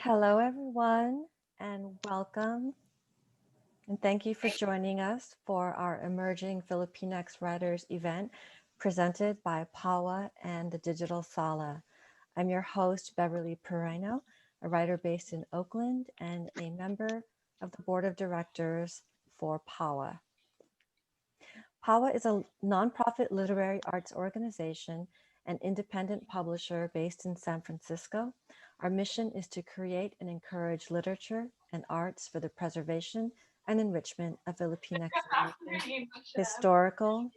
Hello, everyone, and welcome. And thank you for joining us for our Emerging Filipinx Writers event presented by PAWA and the Digital Sala. I'm your host, Beverly Parayno, a writer based in Oakland and a member of the board of directors for PAWA. PAWA is a nonprofit literary arts organization and independent publisher based in San Francisco. Our mission is to create and encourage literature and arts for the preservation and enrichment of Filipinx American historical,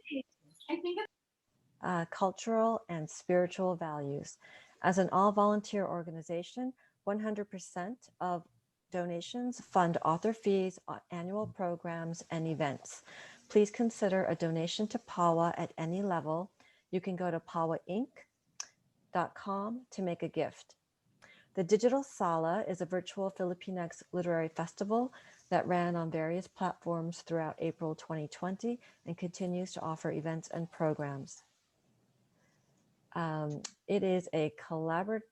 cultural, and spiritual values. As an all-volunteer organization, 100% of donations fund author fees, annual programs, and events. Please consider a donation to PAWA at any level. You can go to pawainc.com to make a gift. The Digital Sala is a virtual Filipinx literary festival that ran on various platforms throughout April 2020 and continues to offer events and programs. It is a collaborative,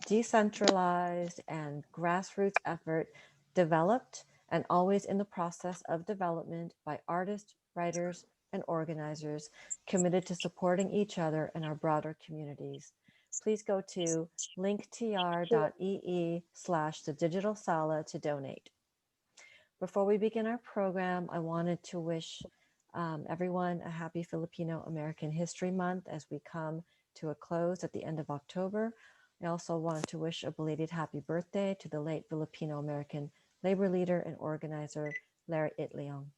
decentralized, and grassroots effort developed and always in the process of development by artists, writers, and organizers committed to supporting each other and our broader communities. Please go to linktr.ee/thedigitalsala to donate. Before we begin our program, I wanted to wish everyone a happy Filipino American History Month as we come to a close at the end of October. I also wanted to wish a belated happy birthday to the late Filipino American labor leader and organizer, Larry Itliong.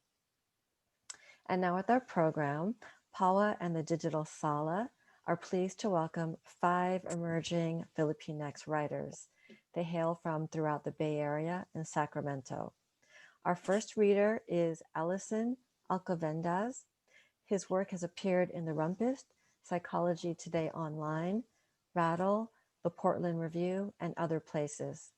And now with our program, PAWA and the Digital Sala are pleased to welcome 5 emerging Filipinx writers. They hail from throughout the Bay Area and Sacramento. Our first reader is Elison Alcovendaz. His work has appeared in The Rumpist, Psychology Today Online, Rattle, The Portland Review, and other places.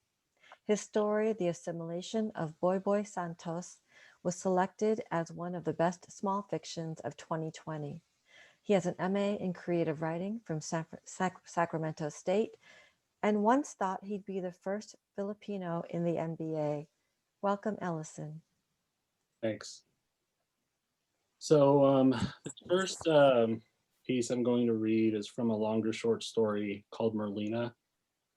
His story, The Assimilation of Boy Boy Santos, was selected as one of the best small fictions of 2020. He has an MA in creative writing from Sacramento State and once thought he'd be the first Filipino in the NBA. Welcome, Elison. Thanks. So the first piece I'm going to read is from a longer short story called Merlina.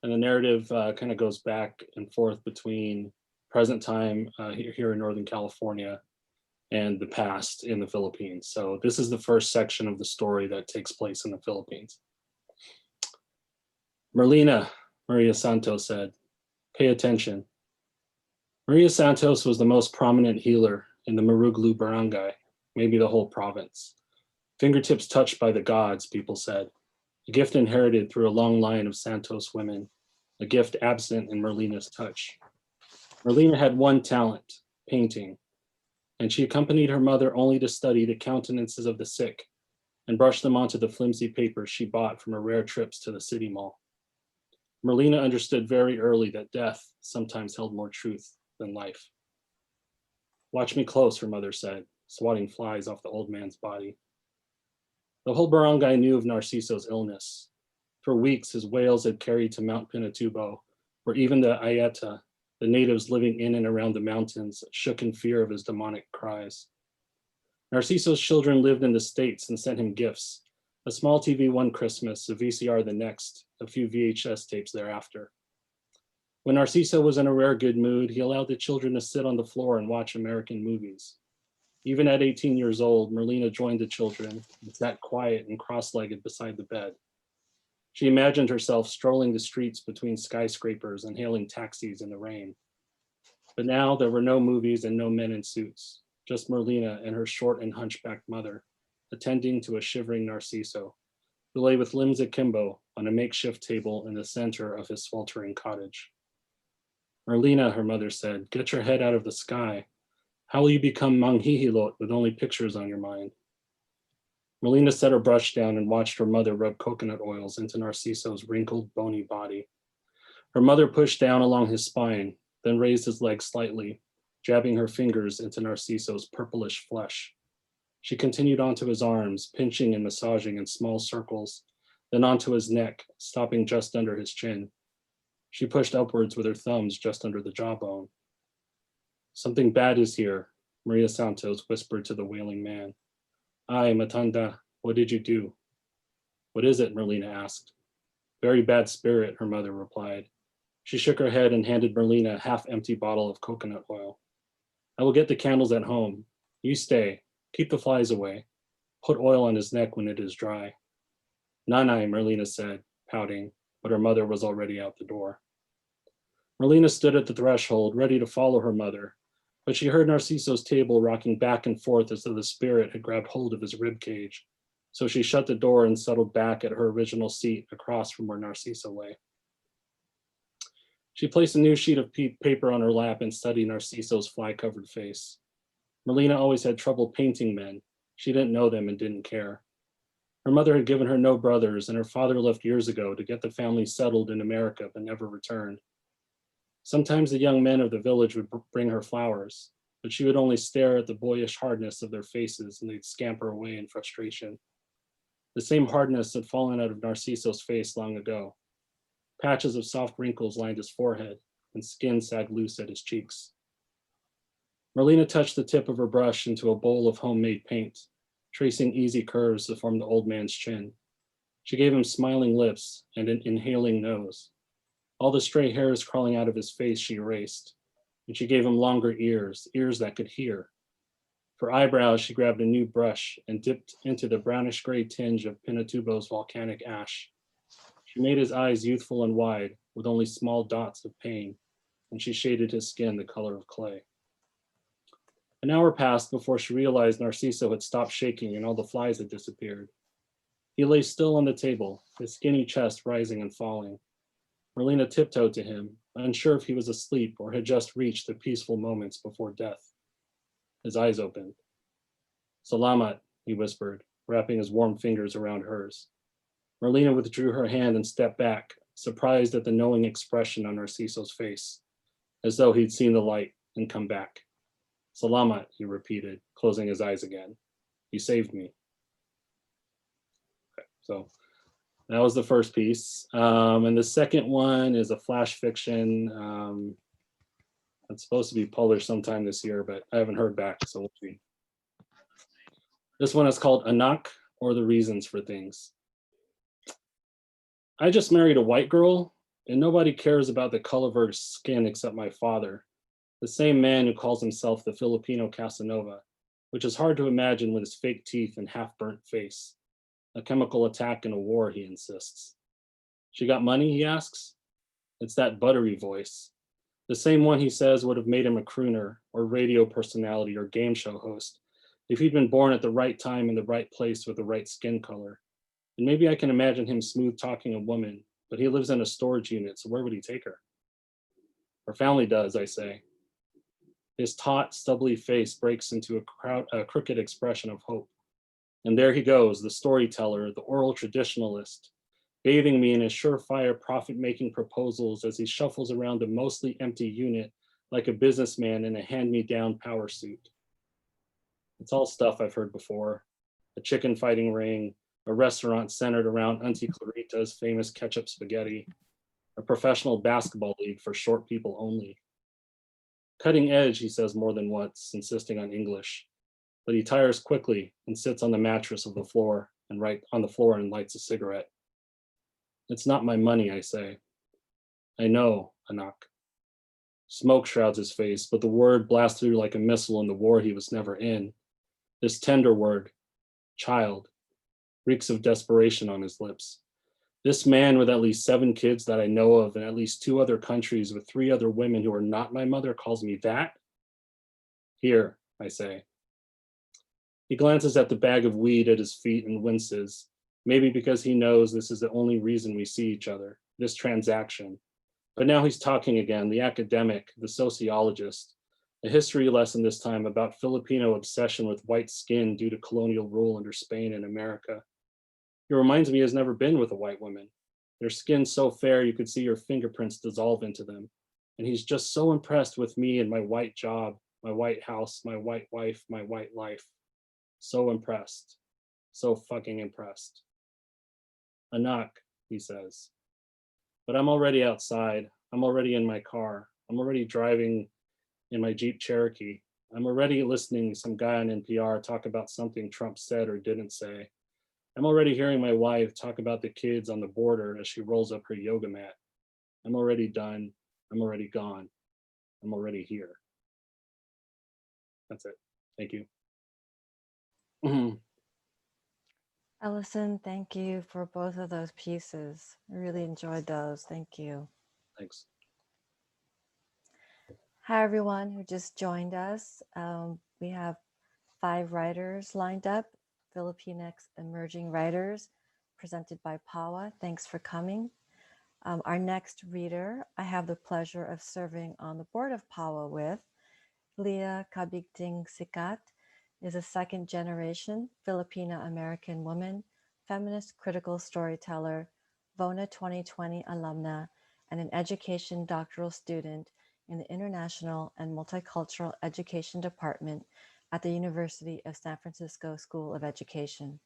And the narrative kind of goes back and forth between present time here in Northern California and the past in the Philippines. So this is the first section of the story that takes place in the Philippines. Merlina, Maria Santos said, "Pay attention." Maria Santos was the most prominent healer in the Maruglu barangay, maybe the whole province. Fingertips touched by the gods, people said. A gift inherited through a long line of Santos women, a gift absent in Merlina's touch. Merlina had one talent, painting, and she accompanied her mother only to study the countenances of the sick and brush them onto the flimsy papers she bought from her rare trips to the city mall. Merlina understood very early that death sometimes held more truth than life. "Watch me close," her mother said, swatting flies off the old man's body. The whole barangay knew of Narciso's illness. For weeks, his wails had carried to Mount Pinatubo, where even the Ayeta, the natives living in and around the mountains, shook in fear of his demonic cries. Narciso's children lived in the States and sent him gifts, a small TV one Christmas, a VCR the next, a few VHS tapes thereafter. When Narciso was in a rare good mood, he allowed the children to sit on the floor and watch American movies. Even at 18 years old, Merlina joined the children and sat quiet and cross-legged beside the bed. She imagined herself strolling the streets between skyscrapers and hailing taxis in the rain. But now there were no movies and no men in suits, just Merlina and her short and hunchbacked mother, attending to a shivering Narciso, who lay with limbs akimbo on a makeshift table in the center of his sweltering cottage. "Merlina," her mother said, "get your head out of the sky. How will you become manghihilot with only pictures on your mind?" Merlina set her brush down and watched her mother rub coconut oils into Narciso's wrinkled, bony body. Her mother pushed down along his spine, then raised his leg slightly, jabbing her fingers into Narciso's purplish flesh. She continued onto his arms, pinching and massaging in small circles then onto his neck, stopping just under his chin. She pushed upwards with her thumbs just under the jawbone. Something bad is here, Maria Santos whispered to the wailing man. Ay, Matanda, what did you do? What is it? Merlina asked. Very bad spirit, her mother replied. She shook her head and handed Merlina a half-empty bottle of coconut oil. I will get the candles at home. You stay. Keep the flies away. Put oil on his neck when it is dry. Nanay, Merlina said, pouting, but her mother was already out the door. Merlina stood at the threshold, ready to follow her mother, but she heard Narciso's table rocking back and forth as though the spirit had grabbed hold of his rib cage. So she shut the door and settled back at her original seat across from where Narciso lay. She placed a new sheet of paper on her lap and studied Narciso's fly-covered face. Merlina always had trouble painting men. She didn't know them and didn't care. Her mother had given her no brothers, and her father left years ago to get the family settled in America but never returned. Sometimes the young men of the village would bring her flowers, but she would only stare at the boyish hardness of their faces and they'd scamper away in frustration. The same hardness had fallen out of Narciso's face long ago. Patches of soft wrinkles lined his forehead, and skin sagged loose at his cheeks. Merlina touched the tip of her brush into a bowl of homemade paint, tracing easy curves to form the old man's chin. She gave him smiling lips and an inhaling nose. All the stray hairs crawling out of his face she erased, and she gave him longer ears, ears that could hear. For eyebrows, she grabbed a new brush and dipped into the brownish gray tinge of Pinatubo's volcanic ash. She made his eyes youthful and wide, with only small dots of pain, and she shaded his skin the color of clay. An hour passed before she realized Narciso had stopped shaking and all the flies had disappeared. He lay still on the table, his skinny chest rising and falling. Merlina tiptoed to him, unsure if he was asleep or had just reached the peaceful moments before death. His eyes opened. Salamat, he whispered, wrapping his warm fingers around hers. Merlina withdrew her hand and stepped back, surprised at the knowing expression on Narciso's face, as though he'd seen the light and come back. Salamat, he repeated, closing his eyes again. You saved me. Okay, so that was the first piece. And the second one is a flash fiction. It's supposed to be published sometime this year, but I haven't heard back, so we'll see. This one is called Anak, or the Reasons for Things. I just married a white girl, and nobody cares about the color of her skin except my father, the same man who calls himself the Filipino Casanova, which is hard to imagine with his fake teeth and half-burnt face. A chemical attack in a war, he insists. She got money, he asks? It's that buttery voice. The same one he says would have made him a crooner or radio personality or game show host if he'd been born at the right time in the right place with the right skin color. And maybe I can imagine him smooth talking a woman, but he lives in a storage unit, so where would he take her? Her family does, I say. His taut, stubbly face breaks into a crooked expression of hope. And there he goes, the storyteller, the oral traditionalist, bathing me in his surefire profit-making proposals as he shuffles around a mostly empty unit like a businessman in a hand-me-down power suit. It's all stuff I've heard before. A chicken fighting ring, a restaurant centered around Auntie Clarita's famous ketchup spaghetti, a professional basketball league for short people only. Cutting edge, he says more than once, insisting on English. But he tires quickly and sits on the mattress of the floor and lights a cigarette. It's not my money, I say. I know, Anak. Smoke shrouds his face, but the word blasts through like a missile in the war he was never in. This tender word, child, reeks of desperation on his lips. This man with at least 7 kids that I know of in at least 2 other countries with 3 other women who are not my mother calls me that? Here, I say. He glances at the bag of weed at his feet and winces, maybe because he knows this is the only reason we see each other, this transaction. But now he's talking again, the academic, the sociologist, a history lesson this time about Filipino obsession with white skin due to colonial rule under Spain and America. He reminds me he has never been with a white woman. Their skin so fair you could see your fingerprints dissolve into them. And he's just so impressed with me and my white job, my white house, my white wife, my white life. So impressed. So fucking impressed. A knock, he says. But I'm already outside. I'm already in my car. I'm already driving in my Jeep Cherokee. I'm already listening to some guy on NPR talk about something Trump said or didn't say. I'm already hearing my wife talk about the kids on the border as she rolls up her yoga mat. I'm already done. I'm already gone. I'm already here. That's it. Thank you. Elison, thank you for both of those pieces. I really enjoyed those. Thank you. Thanks. Hi, everyone who just joined us. We have 5 writers lined up, Filipinx Emerging Writers, presented by PAWA. Thanks for coming. Our next reader, I have the pleasure of serving on the board of PAWA with. Leah Sicat is a second-generation Filipino-American woman, feminist critical storyteller, VONA 2020 alumna, and an education doctoral student in the International and Multicultural Education Department at the University of San Francisco School of Education.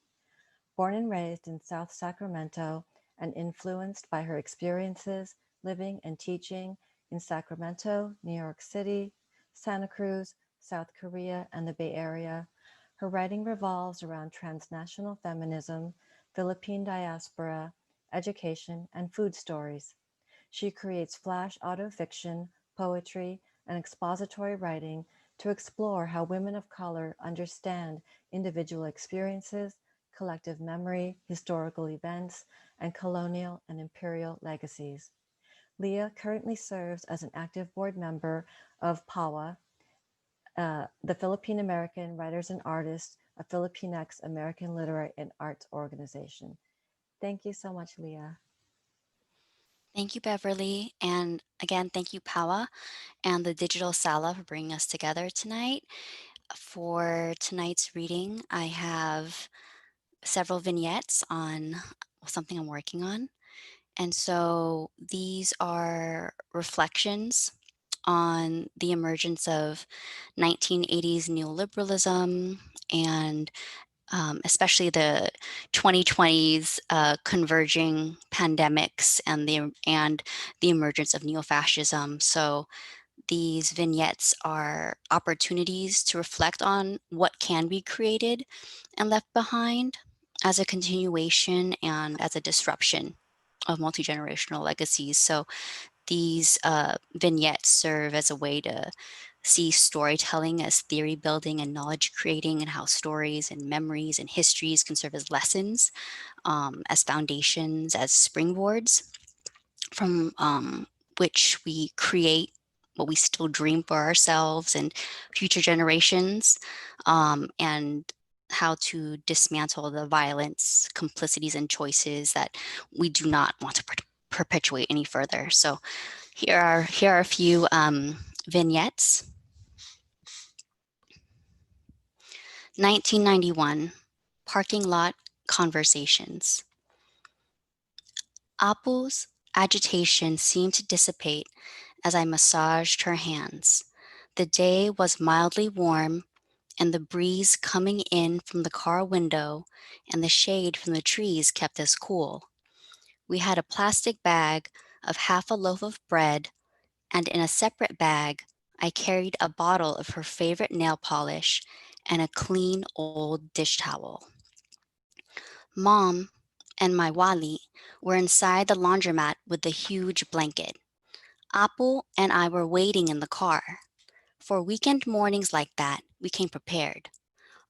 Born and raised in South Sacramento and influenced by her experiences living and teaching in Sacramento, New York City, Santa Cruz, South Korea, and the Bay Area, her writing revolves around transnational feminism, Philippine diaspora, education, and food stories. She creates flash autofiction, poetry, and expository writing to explore how women of color understand individual experiences, collective memory, historical events, and colonial and imperial legacies. Leah currently serves as an active board member of PAWA, the Philippine American Writers and Artists, a Filipinx American Literary and Arts Organization. Thank you so much, Leah. Thank you, Beverly. And again, thank you, PAWA and the Digital Sala for bringing us together tonight. For tonight's reading, I have several vignettes on something I'm working on. And so these are reflections on the emergence of 1980s neoliberalism and especially the 2020s converging pandemics and the emergence of neo-fascism. So these vignettes are opportunities to reflect on what can be created and left behind as a continuation and as a disruption of multi-generational legacies. So these vignettes serve as a way to see storytelling as theory building and knowledge creating, and how stories and memories and histories can serve as lessons, as foundations, as springboards from which we create what we still dream for ourselves and future generations, and how to dismantle the violence, complicities, and choices that we do not want to perpetuate any further. So here are a few vignettes. 1991, parking lot conversations. Apu's agitation seemed to dissipate as I massaged her hands. The day was mildly warm, and the breeze coming in from the car window and the shade from the trees kept us cool. We had a plastic bag of half a loaf of bread, and in a separate bag, I carried a bottle of her favorite nail polish and a clean old dish towel. Mom and my wali were inside the laundromat with the huge blanket. Apu and I were waiting in the car. For weekend mornings like that, we came prepared.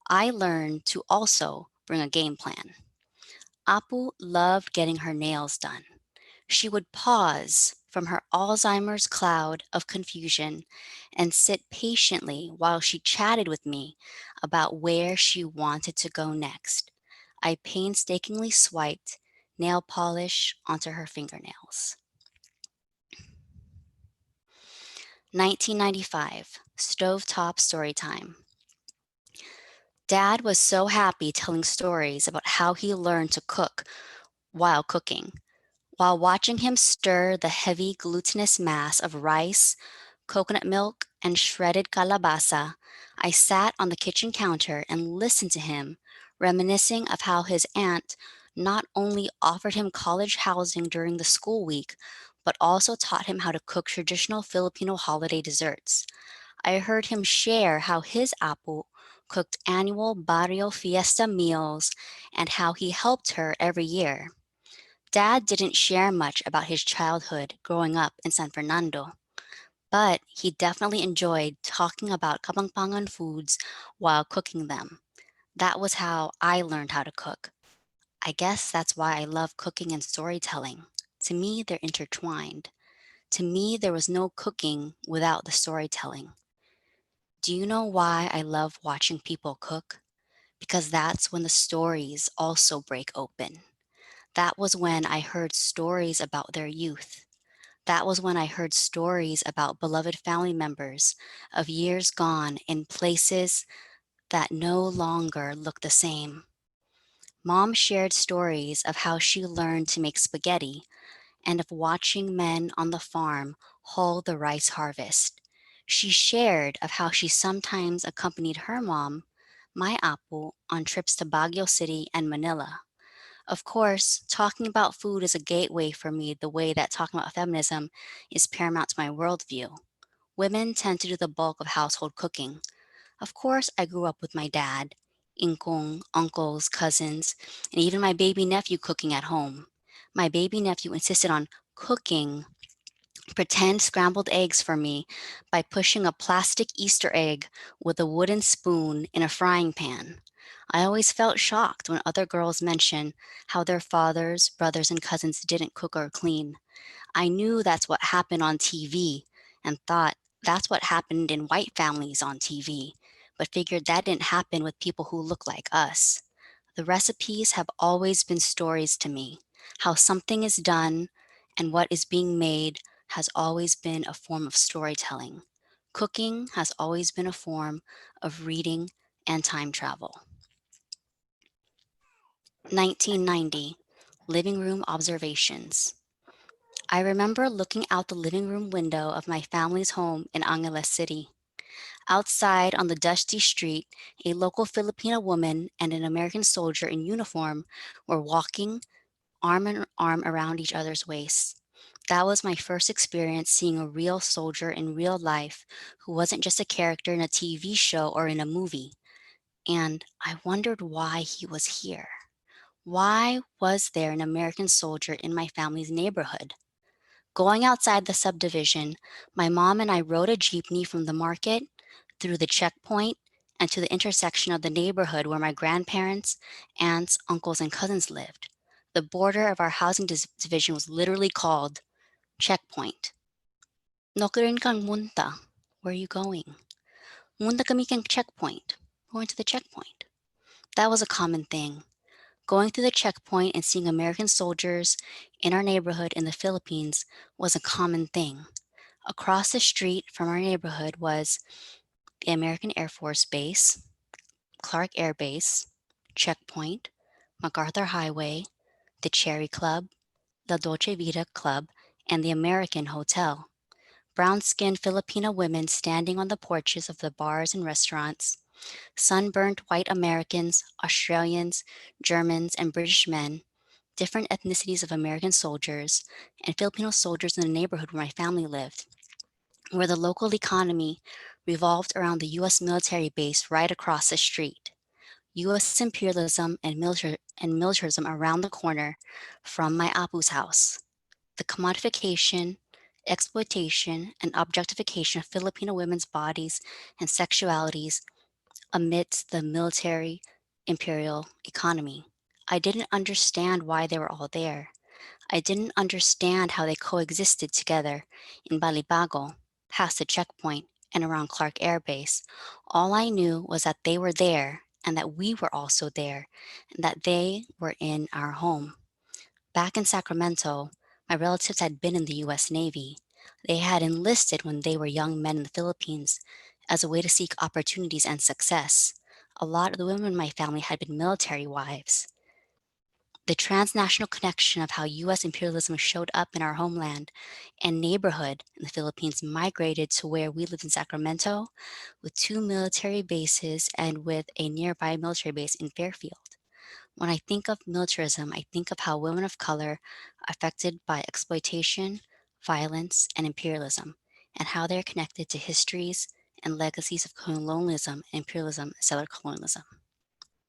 I learned to also bring a game plan. Apu loved getting her nails done. She would pause from her Alzheimer's cloud of confusion and sit patiently while she chatted with me about where she wanted to go next. I painstakingly swiped nail polish onto her fingernails. 1995, Stovetop Storytime. Dad was so happy telling stories about how he learned to cook while cooking. While watching him stir the heavy glutinous mass of rice, coconut milk, and shredded calabasa, I sat on the kitchen counter and listened to him, reminiscing of how his aunt not only offered him college housing during the school week, but also taught him how to cook traditional Filipino holiday desserts. I heard him share how his apo cooked annual barrio fiesta meals and how he helped her every year. Dad didn't share much about his childhood growing up in San Fernando, but he definitely enjoyed talking about Kapampangan foods while cooking them. That was how I learned how to cook. I guess that's why I love cooking and storytelling. To me, they're intertwined. To me, there was no cooking without the storytelling. Do you know why I love watching people cook? Because that's when the stories also break open. That was when I heard stories about their youth. That was when I heard stories about beloved family members of years gone in places that no longer look the same. Mom shared stories of how she learned to make spaghetti and of watching men on the farm hull the rice harvest. She shared of how she sometimes accompanied her mom, my apo, on trips to Baguio City and Manila. Of course, talking about food is a gateway for me the way that talking about feminism is paramount to my worldview. Women tend to do the bulk of household cooking. Of course, I grew up with my dad, inkong, uncles, cousins, and even my baby nephew cooking at home. My baby nephew insisted on cooking pretend scrambled eggs for me by pushing a plastic Easter egg with a wooden spoon in a frying pan. I always felt shocked when other girls mentioned how their fathers, brothers, and cousins didn't cook or clean. I knew that's what happened on TV and thought that's what happened in white families on TV, but figured that didn't happen with people who look like us. The recipes have always been stories to me. How something is done and what is being made has always been a form of storytelling. Cooking has always been a form of reading and time travel. 1990 Living Room Observations. I remember looking out the living room window of my family's home in Angeles City. Outside on the dusty street, a local Filipino woman and an American soldier in uniform were walking arm in arm around each other's waists. That was my first experience seeing a real soldier in real life who wasn't just a character in a TV show or in a movie. And I wondered why he was here. Why was there an American soldier in my family's neighborhood? Going outside the subdivision, my mom and I rode a jeepney from the market through the checkpoint and to the intersection of the neighborhood where my grandparents, aunts, uncles, and cousins lived. The border of our housing division was literally called checkpoint. Nokirin kang munta. Where are you going? Munta kami kang checkpoint. Going to the checkpoint. That was a common thing. Going through the checkpoint and seeing American soldiers in our neighborhood in the Philippines was a common thing. Across the street from our neighborhood was the American Air Force Base, Clark Air Base, Checkpoint, MacArthur Highway, the Cherry Club, the Dolce Vita Club, and the American Hotel. Brown skinned Filipino women standing on the porches of the bars and restaurants, sunburnt white Americans, Australians, Germans, and British men, different ethnicities of American soldiers, and Filipino soldiers in the neighborhood where my family lived, where the local economy revolved around the U.S. military base right across the street. U.S. imperialism and militarism around the corner from my apu's house. The commodification, exploitation, and objectification of Filipino women's bodies and sexualities amidst the military imperial economy. I didn't understand why they were all there. I didn't understand how they coexisted together in Balibago, past the checkpoint, and around Clark Air Base. All I knew was that they were there and that we were also there and that they were in our home. Back in Sacramento, my relatives had been in the US Navy. They had enlisted when they were young men in the Philippines as a way to seek opportunities and success. A lot of the women in my family had been military wives. The transnational connection of how US imperialism showed up in our homeland and neighborhood in the Philippines migrated to where we lived in Sacramento with two military bases and with a nearby military base in Fairfield. When I think of militarism, I think of how women of color are affected by exploitation, violence, and imperialism, and how they are connected to histories and legacies of colonialism, imperialism, and settler colonialism.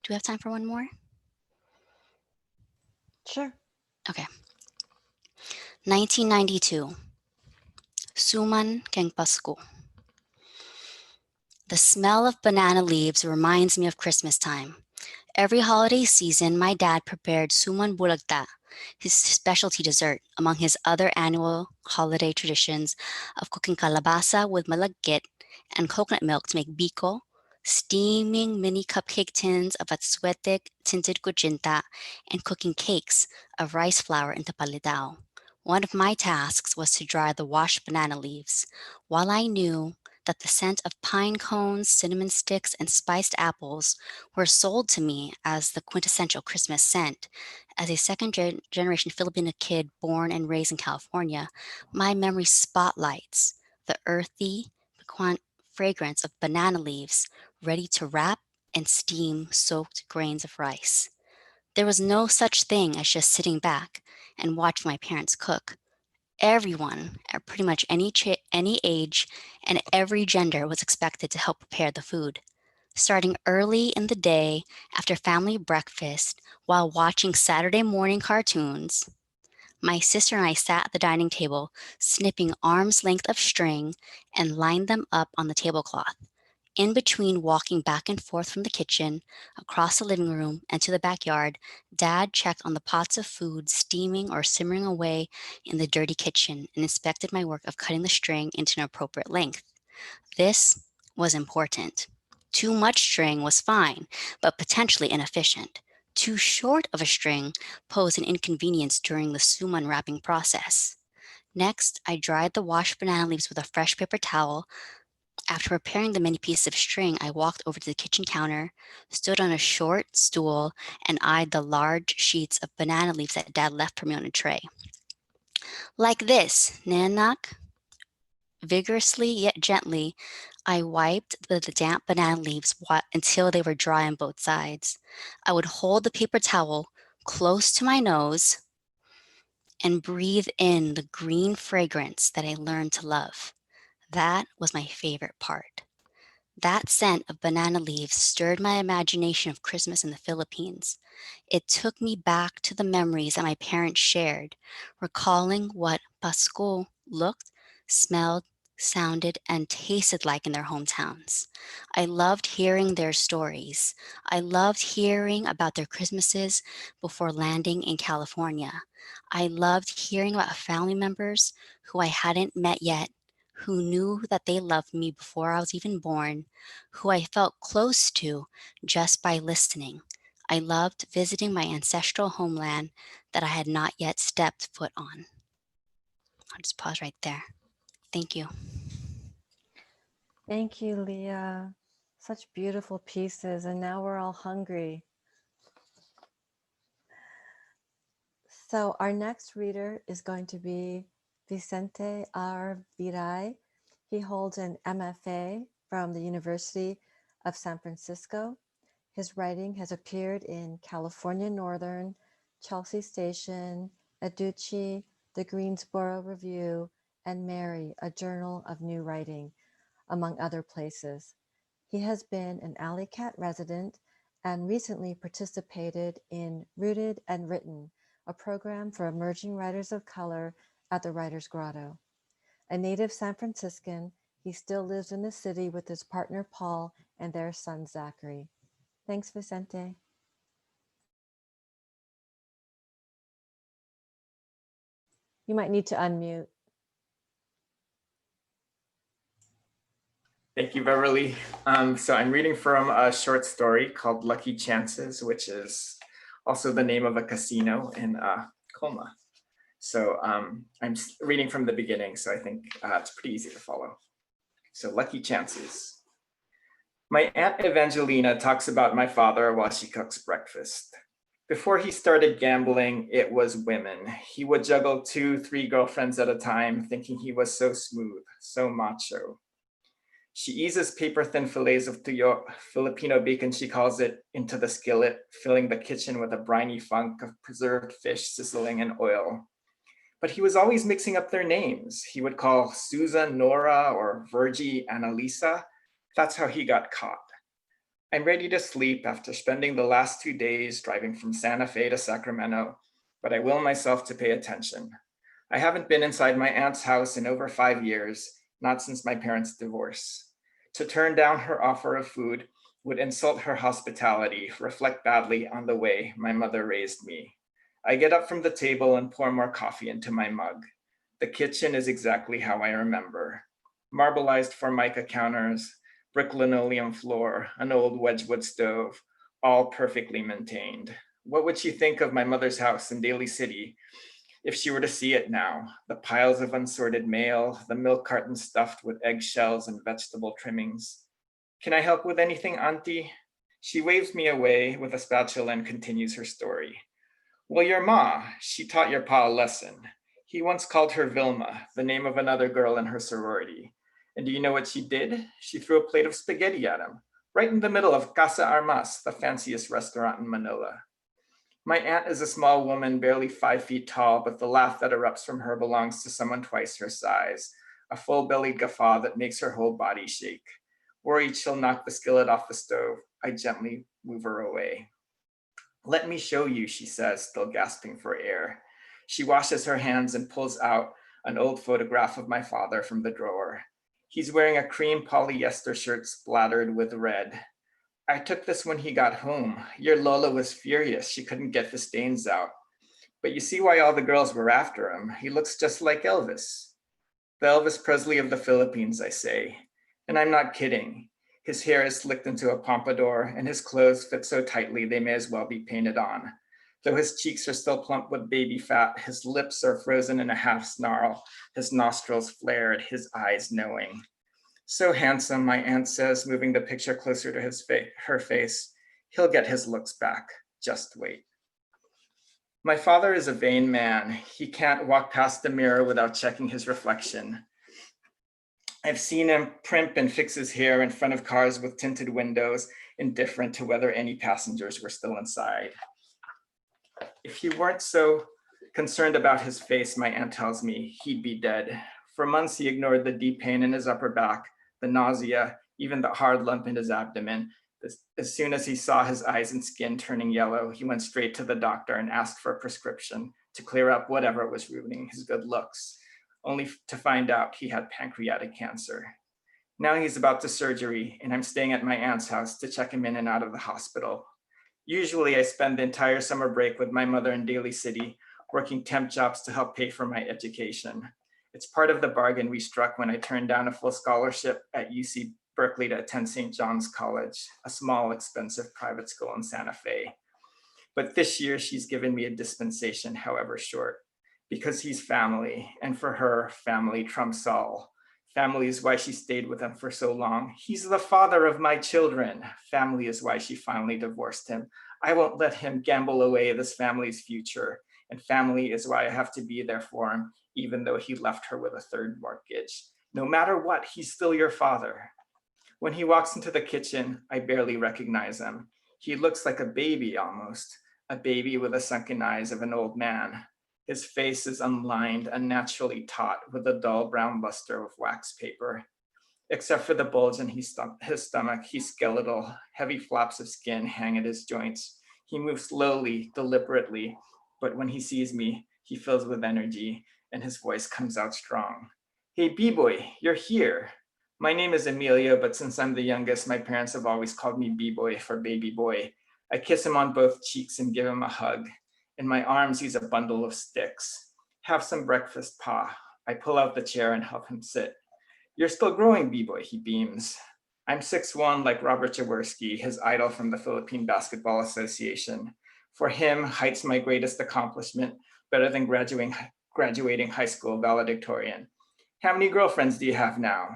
Do we have time for one more? Sure. Okay. 1992. Suman keng Pasko. The smell of banana leaves reminds me of Christmas time. Every holiday season, my dad prepared suman bulagta, his specialty dessert, among his other annual holiday traditions of cooking kalabasa with malagkit and coconut milk to make biko, steaming mini cupcake tins of atsuetek tinted kuchinta, and cooking cakes of rice flour into palitaw. One of my tasks was to dry the washed banana leaves. While I knew that the scent of pine cones, cinnamon sticks, and spiced apples were sold to me as the quintessential Christmas scent, as a second generation Filipino kid born and raised in California, my memory spotlights the earthy, piquant fragrance of banana leaves ready to wrap and steam soaked grains of rice. There was no such thing as just sitting back and watching my parents cook. Everyone at pretty much any age and every gender was expected to help prepare the food. Starting early in the day after family breakfast while watching Saturday morning cartoons, my sister and I sat at the dining table, snipping arm's length of string and lined them up on the tablecloth. In between walking back and forth from the kitchen, across the living room, and to the backyard, Dad checked on the pots of food steaming or simmering away in the dirty kitchen and inspected my work of cutting the string into an appropriate length. This was important. Too much string was fine, but potentially inefficient. Too short of a string posed an inconvenience during the suman wrapping process. Next, I dried the washed banana leaves with a fresh paper towel. After preparing the many pieces of string, I walked over to the kitchen counter, stood on a short stool, and eyed the large sheets of banana leaves that Dad left for me on a tray. Like this, Nanak. Vigorously yet gently, I wiped the damp banana leaves until they were dry on both sides. I would hold the paper towel close to my nose and breathe in the green fragrance that I learned to love. That was my favorite part. That scent of banana leaves stirred my imagination of Christmas in the Philippines. It took me back to the memories that my parents shared, recalling what Pasko looked, smelled, sounded, and tasted like in their hometowns. I loved hearing their stories. I loved hearing about their Christmases before landing in California. I loved hearing about family members who I hadn't met yet, who knew that they loved me before I was even born, who I felt close to just by listening. I loved visiting my ancestral homeland that I had not yet stepped foot on. I'll just pause right there. Thank you. Thank you, Leah. Such beautiful pieces, and now we're all hungry. So our next reader is going to be Vicente Viray. He holds an MFA from the University of San Francisco. His writing has appeared in California Northern, Chelsea Station, Aduchi, the Greensboro Review, and Mary, a journal of new writing, among other places. He has been an Alley Cat resident and recently participated in Rooted and Written, a program for emerging writers of color at the Writers' Grotto. A native San Franciscan, he still lives in the city with his partner Paul and their son Zachary. Thanks, Vicente. You might need to unmute. Thank you, Beverly. So I'm reading from a short story called Lucky Chances, which is also the name of a casino in Colma. So I'm reading from the beginning, so I think it's pretty easy to follow. So Lucky Chances. My Aunt Evangelina talks about my father while she cooks breakfast. Before he started gambling, it was women. He would juggle 2, 3 girlfriends at a time, thinking he was so smooth, so macho. She eases paper-thin fillets of tuyo, Filipino bacon she calls it, into the skillet, filling the kitchen with a briny funk of preserved fish sizzling in oil. But he was always mixing up their names. He would call Susan Nora or Virgie Annalisa. That's how he got caught. I'm ready to sleep after spending the last 2 days driving from Santa Fe to Sacramento, but I will myself to pay attention. I haven't been inside my aunt's house in over 5 years, not since my parents' divorce. To turn down her offer of food would insult her hospitality, reflect badly on the way my mother raised me. I get up from the table and pour more coffee into my mug. The kitchen is exactly how I remember. Marbleized formica counters, brick linoleum floor, an old Wedgwood stove, all perfectly maintained. What would she think of my mother's house in Daly City if she were to see it now? The piles of unsorted mail, the milk cartons stuffed with eggshells and vegetable trimmings. Can I help with anything, Auntie? She waves me away with a spatula and continues her story. Well, your ma, she taught your pa a lesson. He once called her Vilma, the name of another girl in her sorority. And do you know what she did? She threw a plate of spaghetti at him, right in the middle of Casa Armas, the fanciest restaurant in Manila. My aunt is a small woman, barely 5 feet tall, but the laugh that erupts from her belongs to someone twice her size, a full-bellied guffaw that makes her whole body shake. Worried she'll knock the skillet off the stove, I gently move her away. Let me show you, she says, still gasping for air. She washes her hands and pulls out an old photograph of my father from the drawer. He's wearing a cream polyester shirt splattered with red. I took this when he got home. Your Lola was furious. She couldn't get the stains out. But you see why all the girls were after him. He looks just like Elvis. The Elvis Presley of the Philippines, I say. And I'm not kidding. His hair is slicked into a pompadour, and his clothes fit so tightly they may as well be painted on. Though his cheeks are still plump with baby fat, his lips are frozen in a half snarl, his nostrils flared, his eyes knowing. So handsome, my aunt says, moving the picture closer to her face. He'll get his looks back. Just wait. My father is a vain man. He can't walk past the mirror without checking his reflection. I've seen him primp and fix his hair in front of cars with tinted windows, indifferent to whether any passengers were still inside. If he weren't so concerned about his face, my aunt tells me, he'd be dead. For months, he ignored the deep pain in his upper back, the nausea, even the hard lump in his abdomen. As soon as he saw his eyes and skin turning yellow, he went straight to the doctor and asked for a prescription to clear up whatever was ruining his good looks, only to find out he had pancreatic cancer. Now he's about to surgery, and I'm staying at my aunt's house to check him in and out of the hospital. Usually I spend the entire summer break with my mother in Daly City, working temp jobs to help pay for my education. It's part of the bargain we struck when I turned down a full scholarship at UC Berkeley to attend St. John's College, a small, expensive private school in Santa Fe. But this year she's given me a dispensation, however short, because he's family, and for her, family trumps all. Family is why she stayed with him for so long. He's the father of my children. Family is why she finally divorced him. I won't let him gamble away this family's future. And family is why I have to be there for him, even though he left her with a third mortgage. No matter what, he's still your father. When he walks into the kitchen, I barely recognize him. He looks like a baby almost, a baby with the sunken eyes of an old man. His face is unlined, unnaturally taut, with a dull brown luster of wax paper. Except for the bulge in his stomach, he's skeletal. Heavy flaps of skin hang at his joints. He moves slowly, deliberately, but when he sees me, he fills with energy, and his voice comes out strong. Hey, B-boy, you're here. My name is Emilio, but since I'm the youngest, my parents have always called me B-boy for baby boy. I kiss him on both cheeks and give him a hug. In my arms, he's a bundle of sticks. Have some breakfast, Pa. I pull out the chair and help him sit. You're still growing, B-boy, he beams. I'm 6'1", like Robert Jaworski, his idol from the Philippine Basketball Association. For him, height's my greatest accomplishment, better than graduating high school valedictorian. How many girlfriends do you have now?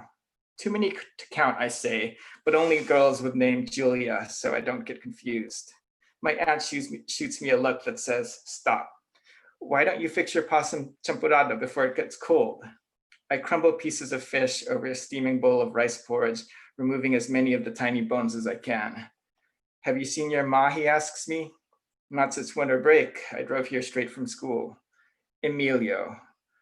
Too many to count, I say, but only girls with name Julia, so I don't get confused. My aunt shoots me a look that says, stop. Why don't you fix your possum champurrado before it gets cold? I crumble pieces of fish over a steaming bowl of rice porridge, removing as many of the tiny bones as I can. Have you seen your ma, he asks me. Not since winter break. I drove here straight from school. Emilio.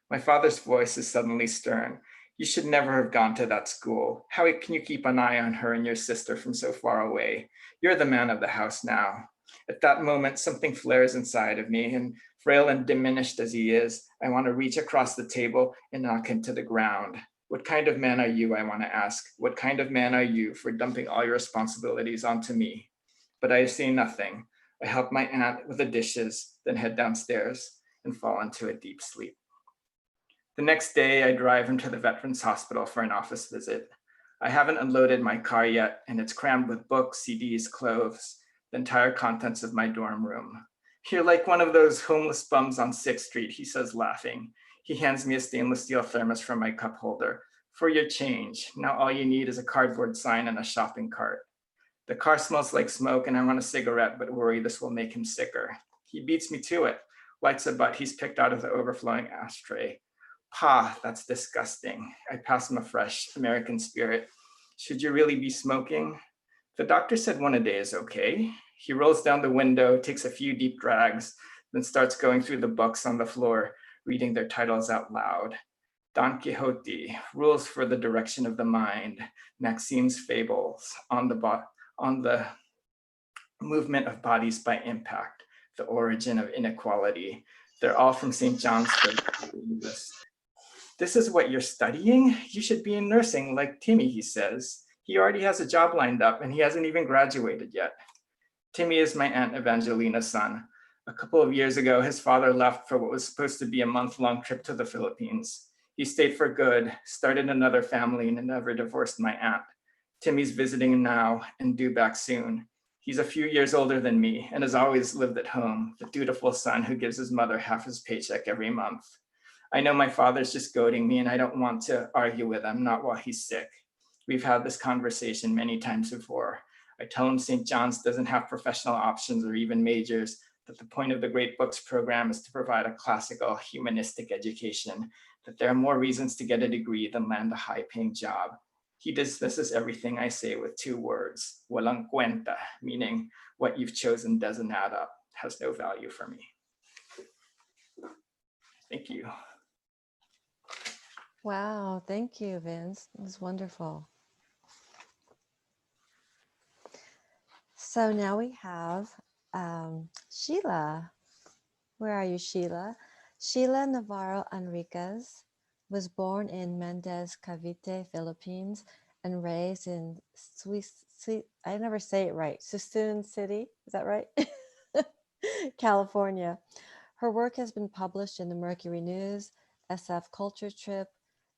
My father's voice is suddenly stern. You should never have gone to that school. How can you keep an eye on her and your sister from so far away? You're the man of the house now. At that moment, something flares inside of me, and frail and diminished as he is, I want to reach across the table and knock him to the ground. What kind of man are you, I want to ask? What kind of man are you for dumping all your responsibilities onto me? But I say nothing. I help my aunt with the dishes, then head downstairs and fall into a deep sleep. The next day, I drive him to the Veterans Hospital for an office visit. I haven't unloaded my car yet, and it's crammed with books, CDs, clothes, the entire contents of my dorm room. You're like one of those homeless bums on 6th Street, he says, laughing. He hands me a stainless steel thermos from my cup holder. For your change. Now all you need is a cardboard sign and a shopping cart. The car smells like smoke and I want a cigarette, but worry this will make him sicker. He beats me to it, lights a butt he's picked out of the overflowing ashtray. Pa, that's disgusting. I pass him a fresh American Spirit. Should you really be smoking? The doctor said one a day is okay. He rolls down the window, takes a few deep drags, then starts going through the books on the floor, reading their titles out loud. Don Quixote, Rules for the Direction of the Mind, Maxime's Fables, on the Movement of Bodies by Impact, The Origin of Inequality. They're all from St. John's. This is what you're studying? You should be in nursing like Timmy, he says. He already has a job lined up and he hasn't even graduated yet. Timmy is my Aunt Evangelina's son. A couple of years ago, his father left for what was supposed to be a month-long trip to the Philippines. He stayed for good, started another family, and never divorced my aunt. Timmy's visiting him now and due back soon. He's a few years older than me and has always lived at home, the dutiful son who gives his mother half his paycheck every month. I know my father's just goading me and I don't want to argue with him, not while he's sick. We've had this conversation many times before. I tell him St. John's doesn't have professional options or even majors, that the point of the Great Books program is to provide a classical humanistic education, that there are more reasons to get a degree than land a high-paying job. He dismisses everything I say with 2 words, walang cuenta, meaning what you've chosen doesn't add up, has no value for me. Thank you. Wow, thank you, Vince. It was wonderful. So now we have Sheila. Where are you, Sheila? Sheila Navarro Enriquez was born in Mendez, Cavite, Philippines, and raised in I never say it right, Suisun City, is that right? California. Her work has been published in the Mercury News, SF Culture Trip,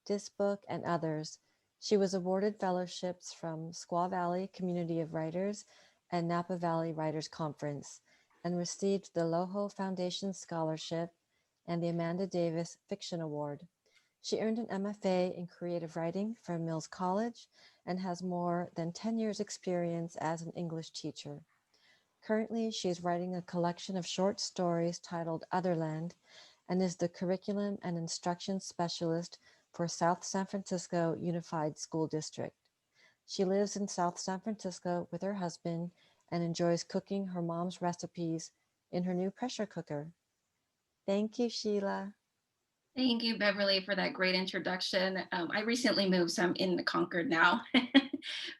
Disc Book, and others. She was awarded fellowships from Squaw Valley Community of Writers and Napa Valley Writers Conference, and received the Loho Foundation Scholarship and the Amanda Davis Fiction Award. She earned an MFA in creative writing from Mills College and has more than 10 years experience as an English teacher. Currently, she is writing a collection of short stories titled Otherland and is the curriculum and instruction specialist for South San Francisco Unified School District. She lives in South San Francisco with her husband and enjoys cooking her mom's recipes in her new pressure cooker. Thank you, Sheila. Thank you, Beverly, for that great introduction. I recently moved, so I'm in the Concord now.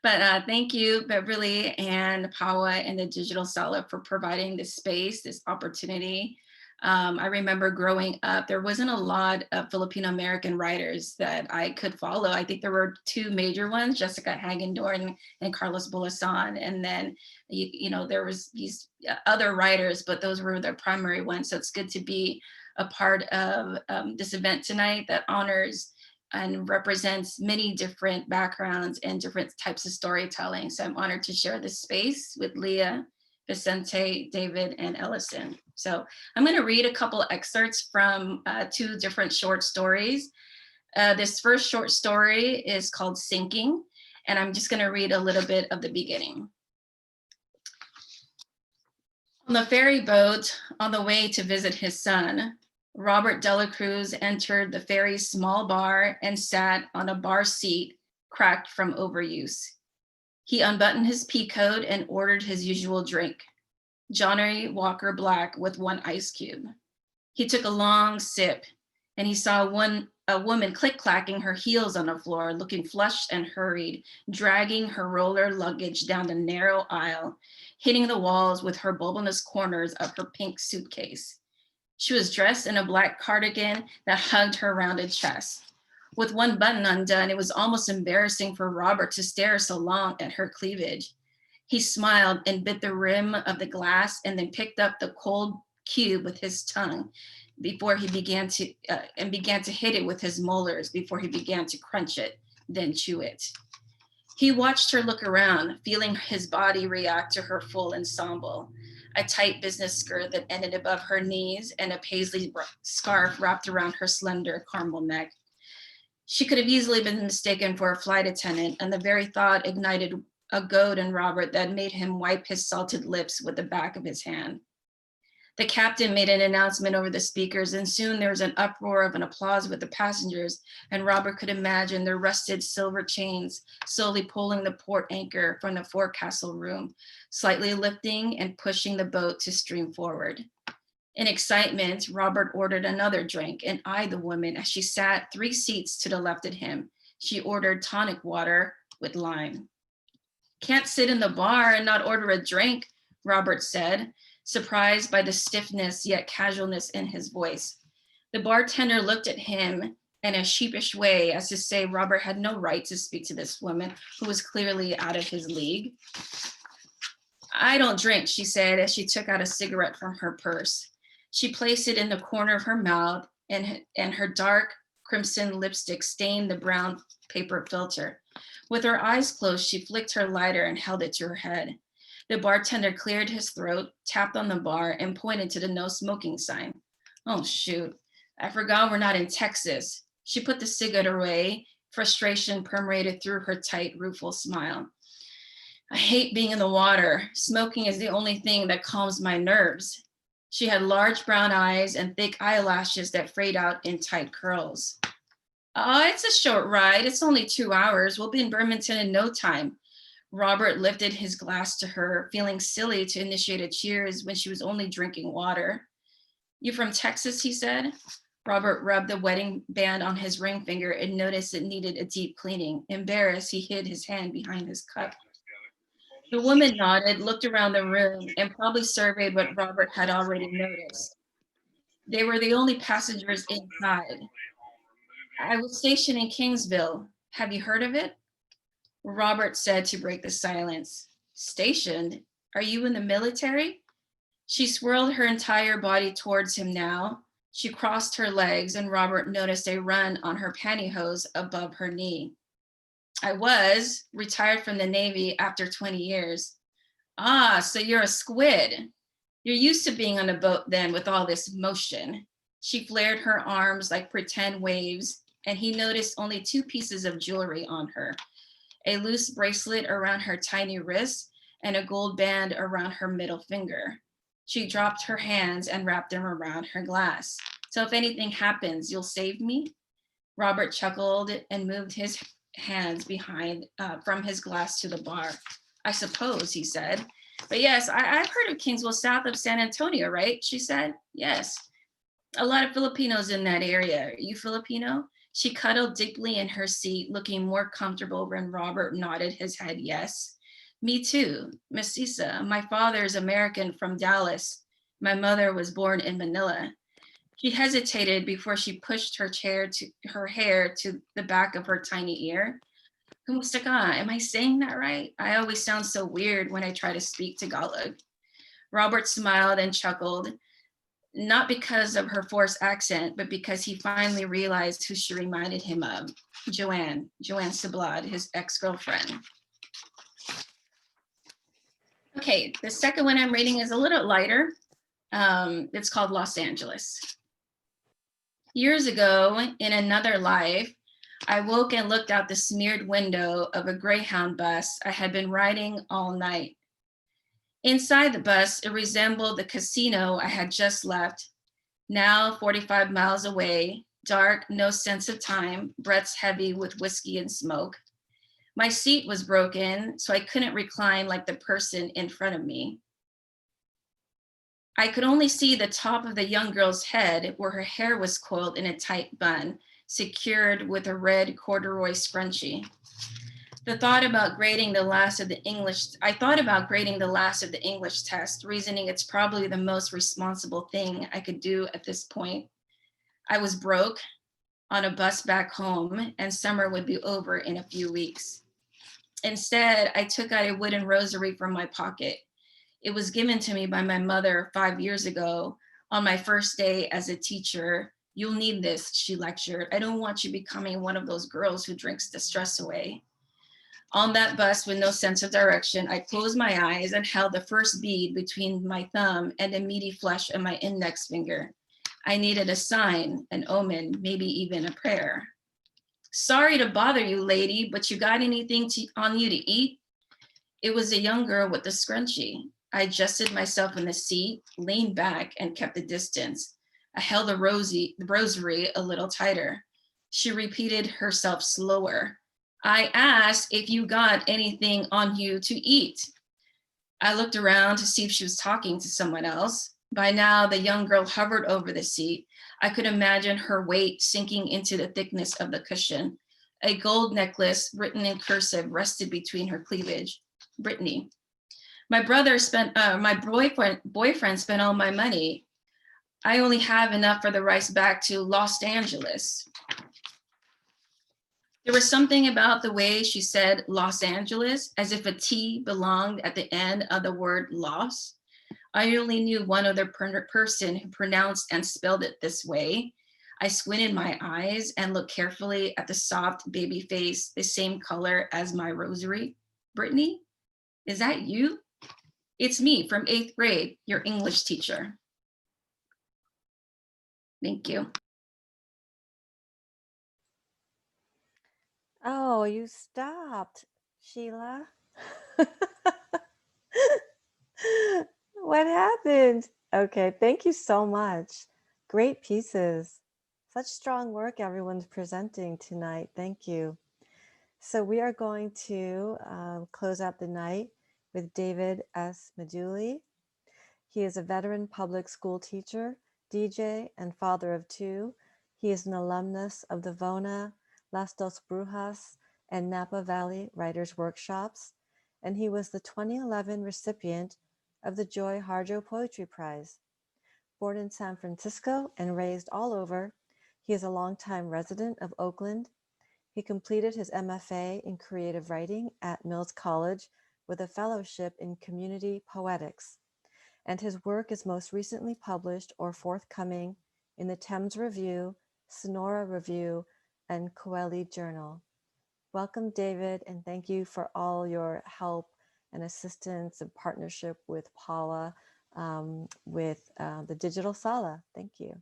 But thank you, Beverly and PAWA and the Digital Sala for providing this space, this opportunity. I remember growing up, there wasn't a lot of Filipino-American writers that I could follow. I think there were 2 major ones, Jessica Hagendorn and Carlos Bulasan. And then, there was these other writers, but those were the primary ones. So it's good to be a part of this event tonight that honors and represents many different backgrounds and different types of storytelling. So I'm honored to share this space with Leah, Vicente, David, and Elison. So I'm going to read a couple excerpts from 2 different short stories. This first short story is called Sinking, and I'm just going to read a little bit of the beginning. On the ferry boat on the way to visit his son, Robert Dela Cruz entered the ferry's small bar and sat on a bar seat cracked from overuse. He unbuttoned his pea coat and ordered his usual drink, Johnny Walker Black with 1 ice cube. He took a long sip and he saw a woman click-clacking her heels on the floor, looking flushed and hurried, dragging her roller luggage down the narrow aisle, hitting the walls with her bulbous corners of her pink suitcase. She was dressed in a black cardigan that hugged her rounded chest. With 1 button undone, it was almost embarrassing for Robert to stare so long at her cleavage. He smiled and bit the rim of the glass and then picked up the cold cube with his tongue before he began to hit it with his molars before he began to crunch it, then chew it. He watched her look around, feeling his body react to her full ensemble. A tight business skirt that ended above her knees and a paisley scarf wrapped around her slender caramel neck. She could have easily been mistaken for a flight attendant, and the very thought ignited a goad in Robert that made him wipe his salted lips with the back of his hand. The captain made an announcement over the speakers, and soon there was an uproar of an applause with the passengers, and Robert could imagine their rusted silver chains slowly pulling the port anchor from the forecastle room, slightly lifting and pushing the boat to stream forward. In excitement, Robert ordered another drink and eyed the woman as she sat 3 seats to the left of him. She ordered tonic water with lime. "Can't sit in the bar and not order a drink," Robert said, surprised by the stiffness yet casualness in his voice. The bartender looked at him in a sheepish way as to say Robert had no right to speak to this woman who was clearly out of his league. "I don't drink," she said as she took out a cigarette from her purse. She placed it in the corner of her mouth and her dark crimson lipstick stained the brown paper filter. With her eyes closed, she flicked her lighter and held it to her head. The bartender cleared his throat, tapped on the bar, and pointed to the no smoking sign. "Oh, shoot, I forgot we're not in Texas." She put the cigarette away. Frustration permeated through her tight, rueful smile. "I hate being in the water. Smoking is the only thing that calms my nerves." She had large brown eyes and thick eyelashes that frayed out in tight curls. "Oh, it's a short ride. It's only 2 hours. We'll be in Birmingham in no time." Robert lifted his glass to her, feeling silly to initiate a cheers when she was only drinking water. "You from Texas?" he said. Robert rubbed the wedding band on his ring finger and noticed it needed a deep cleaning. Embarrassed, he hid his hand behind his cup. The woman nodded, looked around the room, and probably surveyed what Robert had already noticed. They were the only passengers inside. "I was stationed in Kingsville. Have you heard of it?" Robert said to break the silence. "Stationed? Are you in the military?" She swirled her entire body towards him now. She crossed her legs and Robert noticed a run on her pantyhose above her knee. "I was retired from the Navy after 20 years. "Ah, so you're a squid. You're used to being on a boat then with all this motion." She flared her arms like pretend waves, and he noticed only 2 pieces of jewelry on her, a loose bracelet around her tiny wrist and a gold band around her middle finger. She dropped her hands and wrapped them around her glass. "So if anything happens, you'll save me?" Robert chuckled and moved his hands behind from his glass to the bar. "I suppose," he said. "But yes, I've heard of Kingsville south of San Antonio, right?" she said. "Yes. A lot of Filipinos in that area. Are you Filipino?" She cuddled deeply in her seat, looking more comfortable when Robert nodded his head yes. "Me too, Mestiza. My father is American from Dallas. My mother was born in Manila." She hesitated before she pushed her hair to the back of her tiny ear. "Kumusta ka? Am I saying that right? I always sound so weird when I try to speak Tagalog." Robert smiled and chuckled, not because of her forced accent, but because he finally realized who she reminded him of, Joanne Siblad, his ex-girlfriend. Okay, the second one I'm reading is a little lighter. It's called Los Angeles. Years ago, in another life, I woke and looked out the smeared window of a Greyhound bus I had been riding all night. Inside the bus, it resembled the casino I had just left. Now 45 miles away, dark, no sense of time, breaths heavy with whiskey and smoke. My seat was broken, so I couldn't recline like the person in front of me. I could only see the top of the young girl's head where her hair was coiled in a tight bun, secured with a red corduroy scrunchie. I thought about grading the last of the English test, reasoning it's probably the most responsible thing I could do at this point. I was broke, on a bus back home, and summer would be over in a few weeks. Instead, I took out a wooden rosary from my pocket. It was given to me by my mother 5 years ago on my first day as a teacher. "You'll need this," she lectured. "I don't want you becoming one of those girls who drinks the stress away." On that bus with no sense of direction, I closed my eyes and held the first bead between my thumb and the meaty flesh of my index finger. I needed a sign, an omen, maybe even a prayer. "Sorry to bother you, lady, but you got anything on you to eat?" It was a young girl with a scrunchie. I adjusted myself in the seat, leaned back, and kept the distance. I held the rosary a little tighter. She repeated herself slower. "I asked if you got anything on you to eat." I looked around to see if she was talking to someone else. By now, the young girl hovered over the seat. I could imagine her weight sinking into the thickness of the cushion. A gold necklace written in cursive rested between her cleavage. "Brittany." My boyfriend spent all my money. I only have enough for the rice back to Los Angeles. There was something about the way she said Los Angeles, as if a T belonged at the end of the word loss. I only knew one other person who pronounced and spelled it this way. I squinted my eyes and looked carefully at the soft baby face, the same color as my rosary. "Brittany, is that you?" "It's me from 8th grade, your English teacher." Thank you. Oh, you stopped, Sheila. What happened? Okay, thank you so much. Great pieces. Such strong work everyone's presenting tonight. Thank you. So we are going to close out the night with David S. Maduli. He is a veteran public school teacher, DJ, and father of two. He is an alumnus of the Vona, Las Dos Brujas, and Napa Valley Writers Workshops, and he was the 2011 recipient of the Joy Harjo Poetry Prize. Born in San Francisco and raised all over, he is a longtime resident of Oakland. He completed his MFA in creative writing at Mills College with a fellowship in community poetics, and his work is most recently published or forthcoming in the Thames Review, Sonora Review, and Coeli Journal. Welcome, David, and thank you for all your help and assistance and partnership with PAWA, with the Digital Sala. Thank you.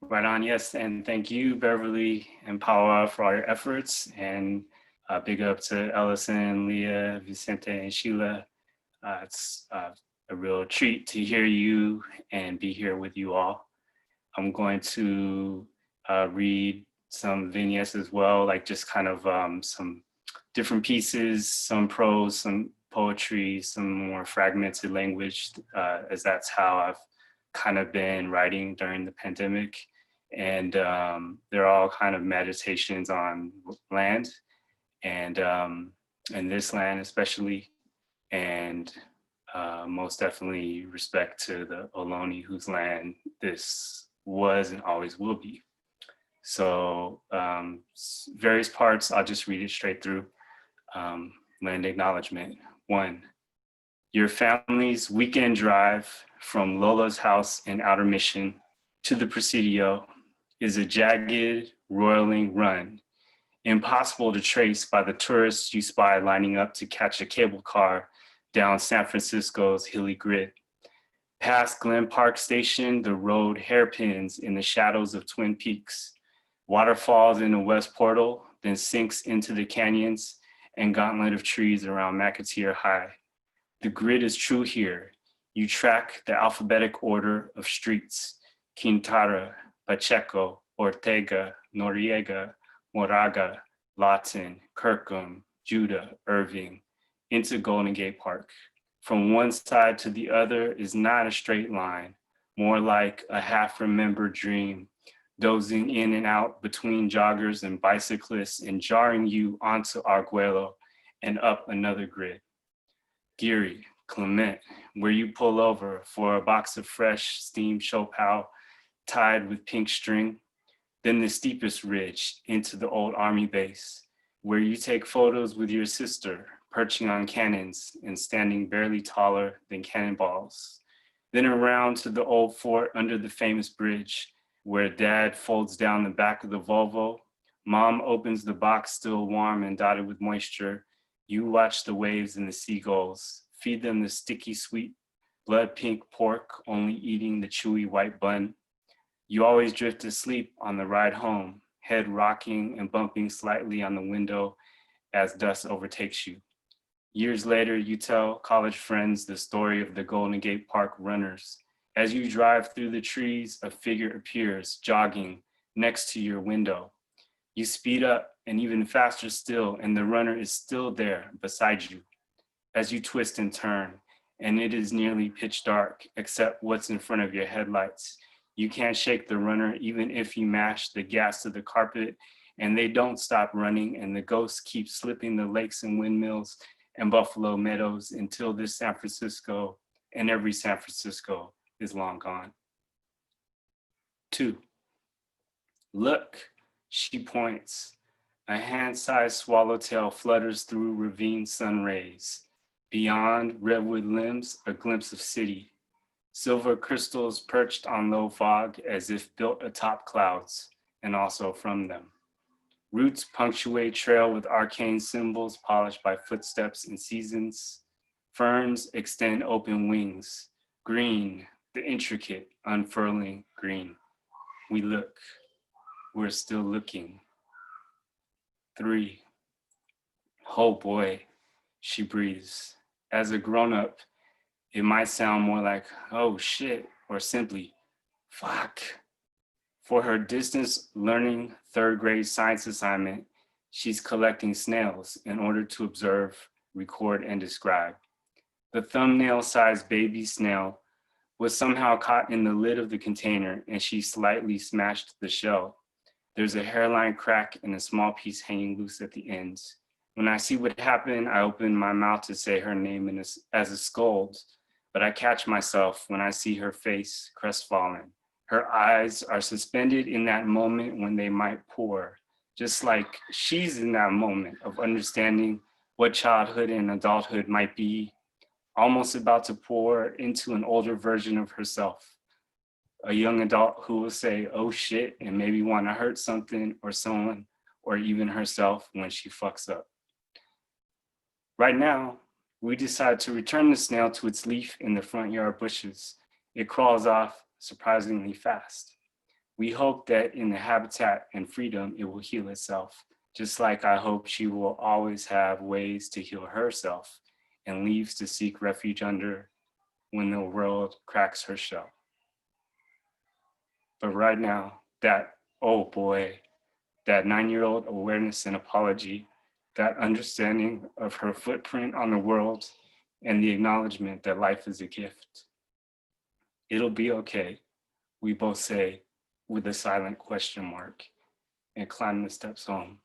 Right on, yes, and thank you, Beverly and PAWA, for all your efforts, and big up to Elison, Leah, Vicente, and Sheila. It's a real treat to hear you and be here with you all. I'm going to read some vignettes as well, like just kind of some different pieces, some prose, some poetry, some more fragmented language, as that's how I've kind of been writing during the pandemic. And they're all kind of meditations on land and this land especially, and most definitely respect to the Ohlone whose land this was and always will be. So various parts, I'll just read it straight through. Land acknowledgement. 1, your family's weekend drive from Lola's house in Outer Mission to the Presidio is a jagged, roiling run, impossible to trace by the tourists you spy lining up to catch a cable car down San Francisco's hilly grid. Past Glen Park Station, the road hairpins in the shadows of Twin Peaks. Water falls in the West Portal, then sinks into the canyons and gauntlet of trees around McAteer High. The grid is true here, You track the alphabetic order of streets: Quintana, Pacheco, Ortega, Noriega, Moraga, Lawton, Kirkham, Judah, Irving, into Golden Gate Park. From one side to the other is not a straight line, more like a half-remembered dream, dozing in and out between joggers and bicyclists and jarring you onto Arguello and up another grid. Geary, Clement, where you pull over for a box of fresh steamed Chopal tied with pink string, then the steepest ridge into the old army base, where you take photos with your sister, perching on cannons and standing barely taller than cannonballs. Then around to the old fort under the famous bridge, where dad folds down the back of the Volvo, mom opens the box still warm and dotted with moisture. You watch the waves and the seagulls, feed them the sticky sweet blood pink pork, only eating the chewy white bun. You always drift asleep on the ride home, head rocking and bumping slightly on the window as dust overtakes you. Years later, you tell college friends the story of the Golden Gate Park runners. As you drive through the trees, a figure appears, jogging next to your window. You speed up, and even faster still, and the runner is still there beside you. As you twist and turn, and it is nearly pitch dark, except what's in front of your headlights. You can't shake the runner even if you mash the gas to the carpet, and they don't stop running, and the ghosts keep slipping the lakes and windmills and Buffalo Meadows until this San Francisco and every San Francisco is long gone. 2. Look, she points. A hand-sized swallowtail flutters through ravine sun rays. Beyond redwood limbs, a glimpse of city. Silver crystals perched on low fog as if built atop clouds, and also from them. Roots punctuate trail with arcane symbols polished by footsteps and seasons. Ferns extend open wings. Green, the intricate, unfurling green. We look. We're still looking. 3. Oh boy, she breathes. As a grown-up, it might sound more like, oh shit, or simply, fuck. For her distance learning 3rd grade science assignment, she's collecting snails in order to observe, record, and describe. The thumbnail-sized baby snail was somehow caught in the lid of the container, and she slightly smashed the shell. There's a hairline crack and a small piece hanging loose at the ends. When I see what happened, I open my mouth to say her name as a scold, but I catch myself when I see her face crestfallen. Her eyes are suspended in that moment when they might pour, just like she's in that moment of understanding what childhood and adulthood might be, almost about to pour into an older version of herself. A young adult who will say, oh shit, and maybe want to hurt something or someone, or even herself when she fucks up. Right now, we decide to return the snail to its leaf in the front yard bushes. It crawls off surprisingly fast. We hope that in the habitat and freedom, it will heal itself, just like I hope she will always have ways to heal herself and leaves to seek refuge under when the world cracks her shell. But right now, that, oh boy, that 9-year-old awareness and apology, that understanding of her footprint on the world and the acknowledgement that life is a gift. It'll be okay, we both say with a silent question mark and climb the steps home.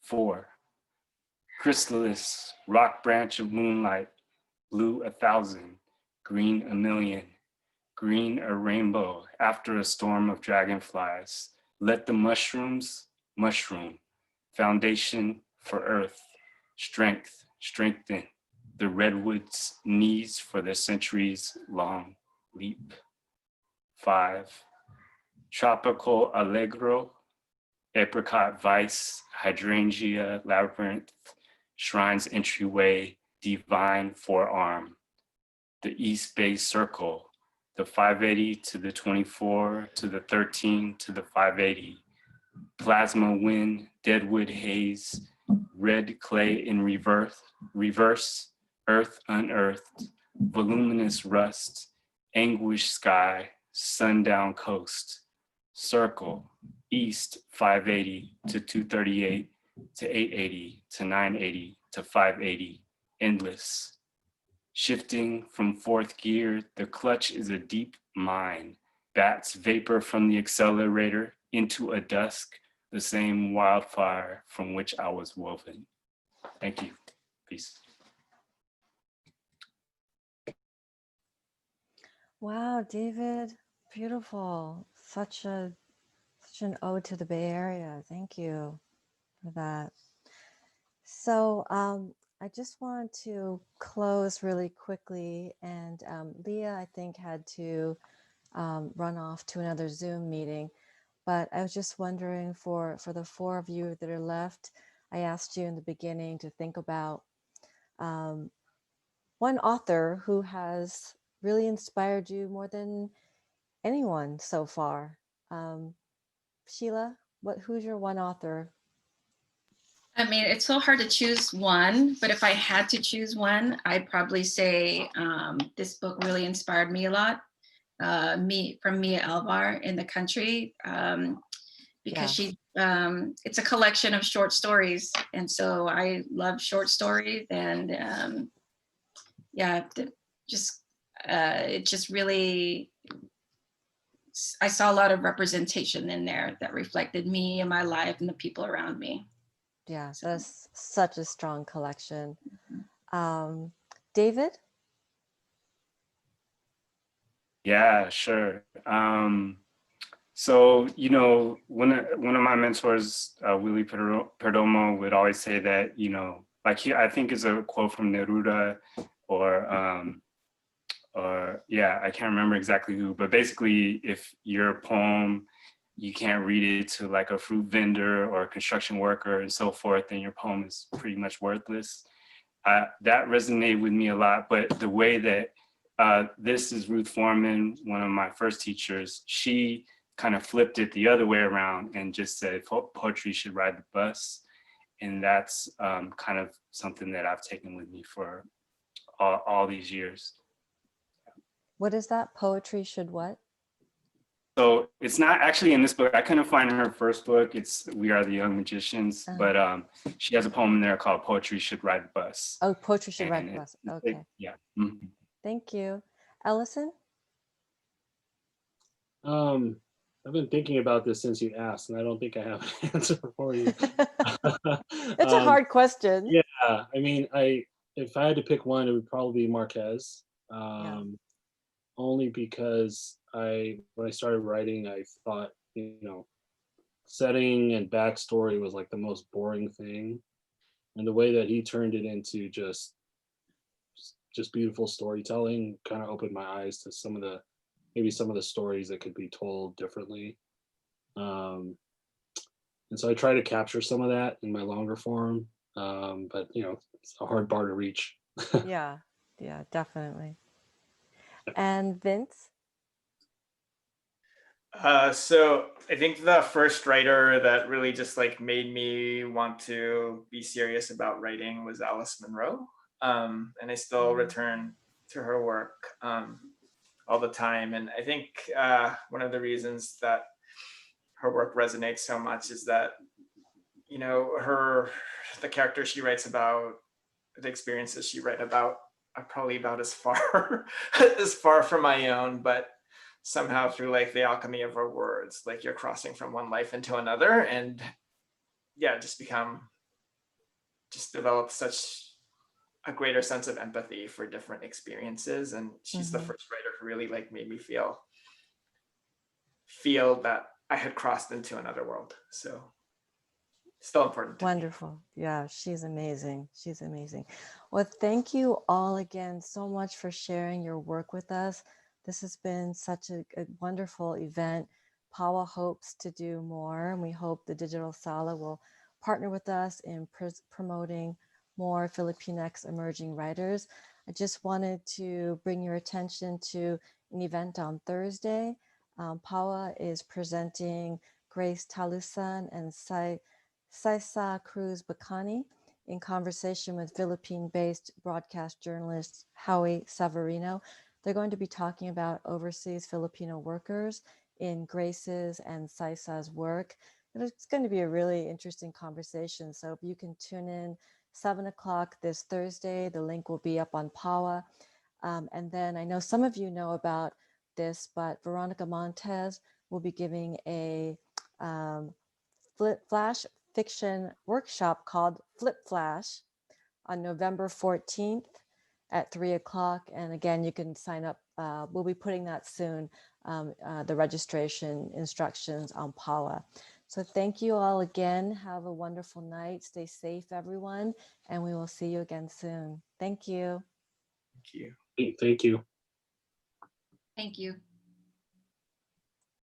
4. Chrysalis, rock branch of moonlight, blue 1,000, green 1,000,000, green a rainbow after a storm of dragonflies. Let the mushrooms mushroom, foundation for earth, strength, strengthen the redwood's knees for the centuries long leap. 5. Tropical allegro, apricot vice, hydrangea labyrinth, shrine's entryway, divine forearm. The East Bay Circle, the 580 to the 24 to the 13 to the 580. Plasma wind, deadwood haze, red clay in reverse, earth unearthed, voluminous rust, anguished sky, sundown coast, circle, east 580 to 238 to 880 to 980 to 580, endless. Shifting from fourth gear, the clutch is a deep mine, bats vapor from the accelerator into a dusk, the same wildfire from which I was woven. Thank you. Peace. Wow, David, beautiful. Such an ode to the Bay Area. Thank you for that. So I just want to close really quickly. And Leah, I think, had to run off to another Zoom meeting. But I was just wondering for the four of you that are left, I asked you in the beginning to think about one author who has really inspired you more than anyone so far. Sheila, who's your one author? I mean, it's so hard to choose one, but if I had to choose one, I'd probably say this book really inspired me a lot. From Mia Alvar, In the Country, because it's a collection of short stories, and so I love short stories, and it just really, I saw a lot of representation in there that reflected me and my life and the people around me. Yeah, that's such a strong collection. David? Yeah, sure. So, you know, one of my mentors, Willie Perdomo, would always say that, you know, like I think it's a quote from Neruda or yeah, I can't remember exactly who, but basically if your poem, you can't read it to like a fruit vendor or a construction worker and so forth, then your poem is pretty much worthless. That resonated with me a lot, but the way that this is Ruth Foreman, one of my first teachers, she kind of flipped it the other way around and just said poetry should ride the bus. And that's kind of something that I've taken with me for all these years. What is that? Poetry should what? So it's not actually in this book. I couldn't find her first book. It's We Are the Young Magicians, but she has a poem in there called Poetry Should Ride the Bus. Oh, Poetry Should Ride the Bus. Okay. Yeah. Mm-hmm. Thank you. Elison? I've been thinking about this since you asked, and I don't think I have an answer for you. It's a hard question. Yeah, I mean, if I had to pick one, it would probably be Marquez. Only because when I started writing, I thought, you know, setting and backstory was like the most boring thing, and the way that he turned it into just beautiful storytelling kind of opened my eyes to maybe some of the stories that could be told differently. And so I try to capture some of that in my longer form, but you know, it's a hard bar to reach. Yeah, definitely. And Vince? So I think the first writer that really just like made me want to be serious about writing was Alice Munro. And I still return to her work all the time. And I think one of the reasons that her work resonates so much is that, you know, the characters she writes about, the experiences she writes about are probably about as far as far from my own, but somehow through like the alchemy of her words, like you're crossing from one life into another, and just develop such a greater sense of empathy for different experiences. And she's the first writer who really like made me feel that I had crossed into another world. So still important to Wonderful. me. Yeah, she's amazing. She's amazing. Well, thank you all again so much for sharing your work with us. This has been such a wonderful event. PAWA hopes to do more, and we hope the Digital Sala will partner with us in promoting more Filipinx emerging writers. I just wanted to bring your attention to an event on Thursday. PAWA is presenting Grace Talusan and Saisa Cruz Bacani in conversation with Philippine-based broadcast journalist Howie Savarino. They're going to be talking about overseas Filipino workers in Grace's and Saisa's work. And it's going to be a really interesting conversation. So if you can tune in 7 o'clock this Thursday, the link will be up on PAWA. And then I know some of you know about this, but Veronica Montez will be giving a flash fiction workshop called Flip Flash on November 14th at 3 o'clock. And again, you can sign up. We'll be putting that soon, the registration instructions on PAWA. So thank you all again. Have a wonderful night. Stay safe, everyone. And we will see you again soon. Thank you. Thank you. Thank you. Thank you.